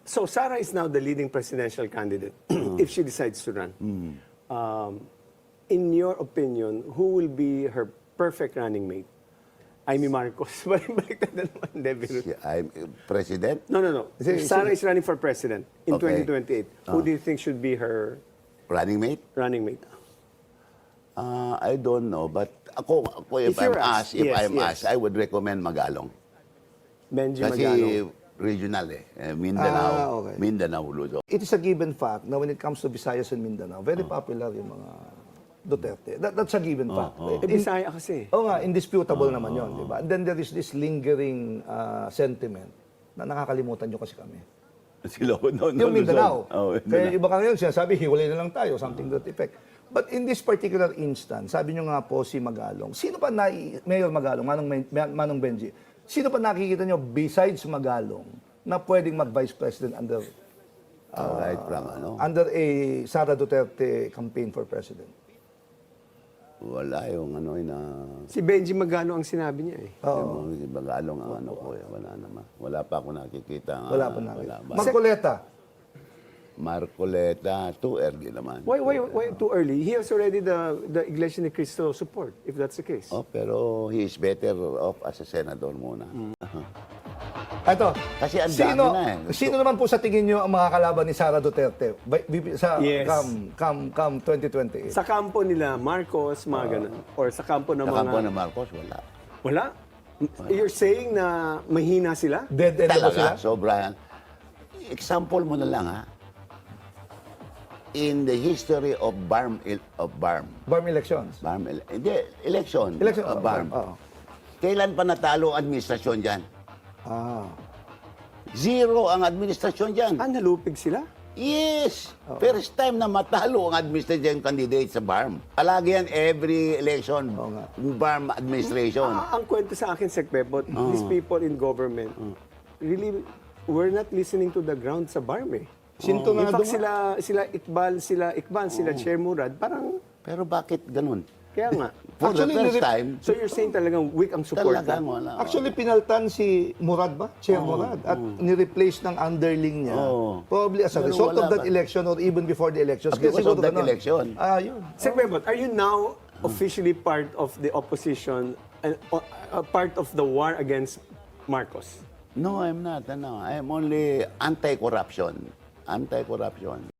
So Sara is now the leading presidential candidate if she decides to run. In your opinion, who will be her perfect running mate? Amy Marcos. Baliktad na naman, Debbie. I'm president? No. If Sara is running for president in Okay. 2028, who do you think should be her Running mate? running mate? I don't know, but ako if If you're I'm asked, asked, I would recommend Magalong. Benji Kasi Magano. regional Mindanao, okay. Mindanao, Luzon. It is a given fact na when it comes to Visayas and Mindanao, very popular yung mga Duterte. That's a given fact. Bisaya kasi. Oo nga, indisputable naman yun, di ba? And then there is this lingering sentiment na nakakalimutan nyo kasi kami. Sila, no, Yung Mindanao. Oh, Kaya iba ka ngayon, sinasabi, hiwalay na lang tayo, something to that effect. But in this particular instance, sabi nyo nga po si Magalong, sino pa Mayor Magalong, Manong Benji, sino pa nakikita nyo besides Magalong na pwedeng mag-Vice President under right from under a Sara Duterte campaign for President? Wala yung Si Benji Magano ang sinabi niya eh. yung Magalong ang wala naman. Wala pa ako nakikita. Wala pa nakikita. Wala. Marcoleta. Marcoleta, too early naman. Why too early? He has already the Iglesia ni Cristo support, if that's the case. Oh, pero he is better off as a senator muna. Ito, Kasi ang dami na eh. Sino naman po sa tingin nyo ang mga kalaban ni Sara Duterte sa Yes. come 2028? Sa kampo nila, Marcos, mga ganun. Or sa kampo ng Sa mga... kampo ng Marcos, wala. Wala? You're saying na mahina sila? Dead end na ba sila? Talaga, sobrahan. Example mo na lang ha. In the history of BARM, Barm elections. hindi, election of BARM. Oo. Kailan pa natalo ang administrasyon dyan? Zero ang administrasyon dyan. Nalupig sila? Yes! First time na matalo ang administration candidate sa BARM. Palagi yan every election, BARM administration. Ang kwento sa akin, Sec Pepot, these people in government, really, we're not listening to the ground sa BARM eh. Sintonado In fact, nga. sila Iqbal, sila Chair Murad, parang, Pero bakit ganun? kaya nga. For the Actually, first time, So you're saying talagang weak ang support talagang na? wala. Actually, pinaltan si Murad ba? Chair Murad. At nireplace ng underling niya. Probably as a Pero result wala of that ba? election or even before the elections. Because Siguro of that ganun. election. Yun. Sec Pepot, are you now officially part of the opposition, and part of the war against Marcos? No, I'm not. I'm only anti-corruption. Anti-corruption.